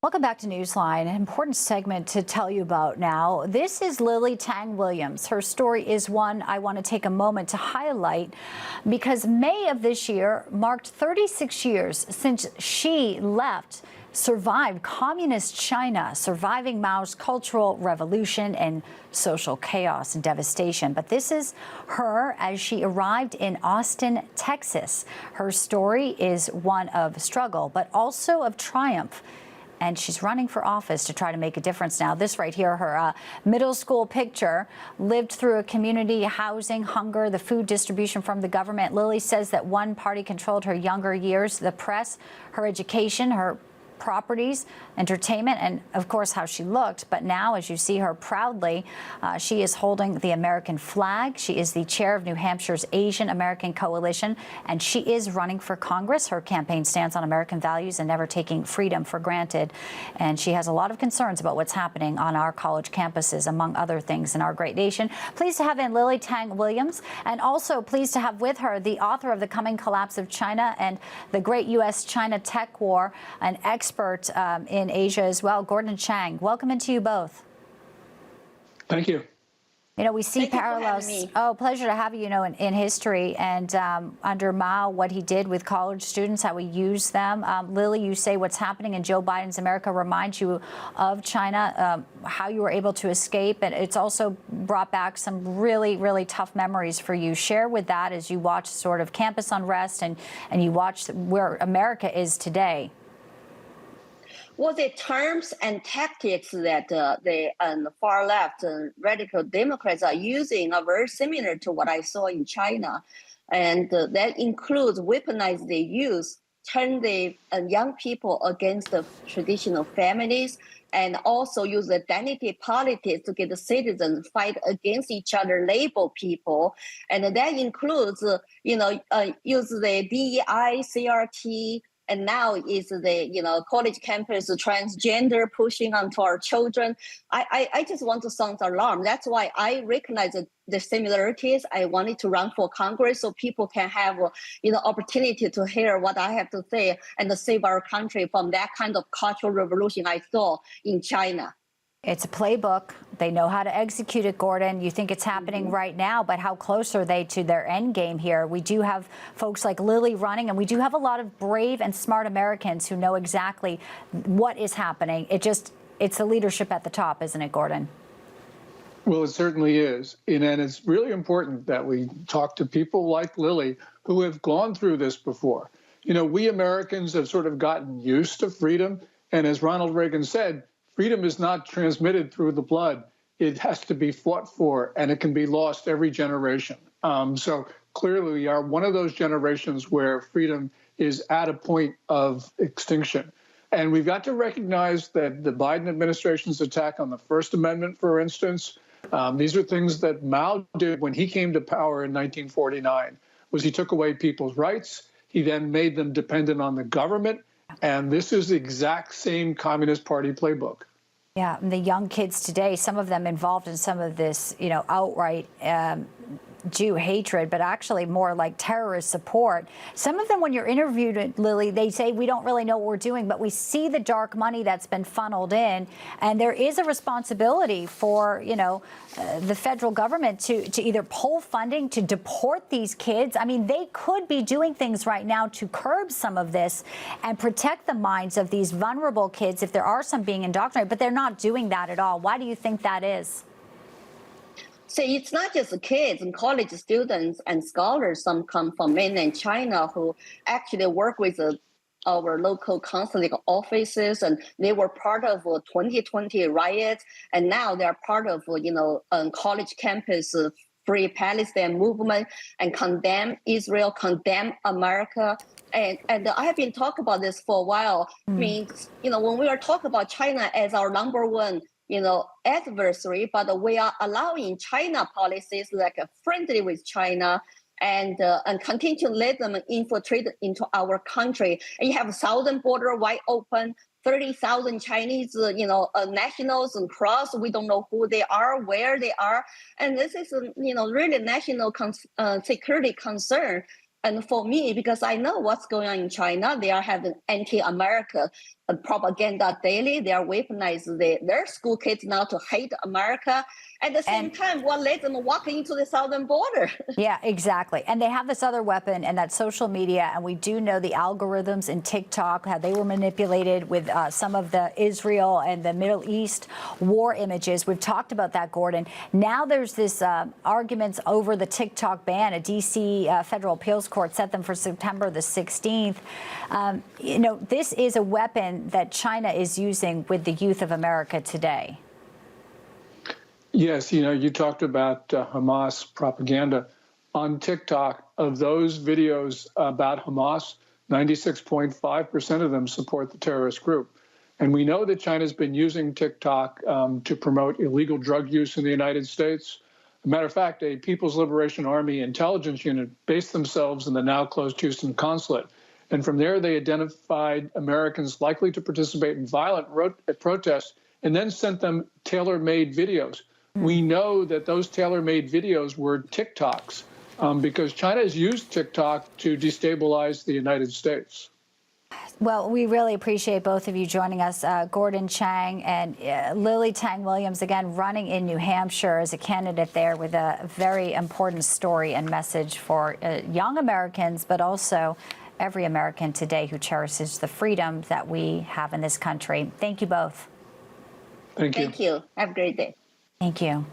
Welcome back to Newsline. An important segment to tell you about now. This is Lily Tang Williams. Her story is one I want to take a moment to highlight because May of this year marked 36 years since she survived communist China, surviving Mao's cultural revolution and social chaos and devastation. But this is her as she arrived in Austin, Texas. Her story is one of struggle, but also of triumph. And she's running for office to try to make a difference now. This right here, her middle school picture, lived through a community, housing, hunger, the food distribution from the government. Lily says that one party controlled her younger years, the press, her education, her properties, entertainment, and of course how she looked. But now, as you see her proudly, she is holding the American flag. She is the chair of New Hampshire's Asian American Coalition, and she is running for Congress. Her campaign stands on American values and never taking freedom for granted. And she has a lot of concerns about what's happening on our college campuses, among other things, in our great nation. Pleased to have in Lily Tang Williams, and also pleased to have with her the author of The Coming Collapse of China and the Great U.S.-China Tech War, an expert in Asia as well, Gordan Chang. Welcome into you both. Thank you. You know, we see parallels. Oh, pleasure to have you, in history and under Mao, what he did with college students, how he used them. Lily, you say what's happening in Joe Biden's America reminds you of China, how you were able to escape. And it's also brought back some really, really tough memories for you. Share with that as you watch sort of campus unrest and you watch where America is today. Well, the terms and tactics that the far left radical Democrats are using are very similar to what I saw in China. And that includes weaponize the youth, turn the young people against the traditional families, and also use identity politics to get the citizens fight against each other, label people. And that includes, use the DEI, CRT, and now is the college campus transgender pushing onto our children. I just want to sound alarm. That's why I recognize the similarities. I wanted to run for Congress so people can have opportunity to hear what I have to say and to save our country from that kind of cultural revolution I saw in China. It's a playbook. They know how to execute it, Gordan. You think it's happening right now, but how close are they to their end game here? We do have folks like Lily running, and we do have a lot of brave and smart Americans who know exactly what is happening. It's the leadership at the top, isn't it, Gordan? Well, it certainly is. And it's really important that we talk to people like Lily who have gone through this before. We Americans have sort of gotten used to freedom. And as Ronald Reagan said, freedom is not transmitted through the blood. It has to be fought for, and it can be lost every generation. So clearly we are one of those generations where freedom is at a point of extinction. And we've got to recognize that the Biden administration's attack on the First Amendment, for instance, these are things that Mao did when he came to power in 1949, was he took away people's rights. He then made them dependent on the government. And this is the exact same Communist Party playbook. Yeah, and the young kids today, some of them involved in some of this, outright Jew hatred, but actually more like terrorist support. Some of them, when you're interviewed, Lily, they say we don't really know what we're doing, but we see the dark money that's been funneled in, and there is a responsibility for, the federal government to either pull funding to deport these kids. I mean, they could be doing things right now to curb some of this and protect the minds of these vulnerable kids if there are some being indoctrinated, but they're not doing that at all. Why do you think that is? So it's not just the kids and college students and scholars. Some come from mainland China who actually work with our local consulate offices, and they were part of 2020 riots, and now they are part of college campus Free Palestine movement and condemn Israel, condemn America. And I have been talking about this for a while. I mean, when we are talking about China as our number one adversary, but we are allowing China policies like friendly with China and continue to let them infiltrate into our country. And you have southern border wide open, 30,000 Chinese, nationals and cross. We don't know who they are, where they are. And this is, really national security concern. And for me, because I know what's going on in China, they are having anti-America propaganda daily. They are weaponizing their school kids now to hate America. At the same time, we'll let them walk into the southern border. Yeah, exactly. And they have this other weapon, and that's social media. And we do know the algorithms in TikTok, how they were manipulated with some of the Israel and the Middle East war images. We've talked about that, Gordan. Now there's this arguments over the TikTok ban. A D.C. federal appeals court set them for September the 16th. You know, this is a weapon that China is using with the youth of America today. Yes, you know, you talked about Hamas propaganda. On TikTok, of those videos about Hamas, 96.5% of them support the terrorist group. And we know that China's been using TikTok to promote illegal drug use in the United States. As a matter of fact, a People's Liberation Army intelligence unit based themselves in the now closed Houston consulate. And from there, they identified Americans likely to participate in violent protests and then sent them tailor-made videos. We know that those tailor-made videos were TikToks because China has used TikTok to destabilize the United States. Well, we really appreciate both of you joining us, Gordan Chang and Lily Tang Williams, again, running in New Hampshire as a candidate there with a very important story and message for young Americans, but also every American today who cherishes the freedom that we have in this country. Thank you both. Thank you. Thank you. Have a great day. Thank you.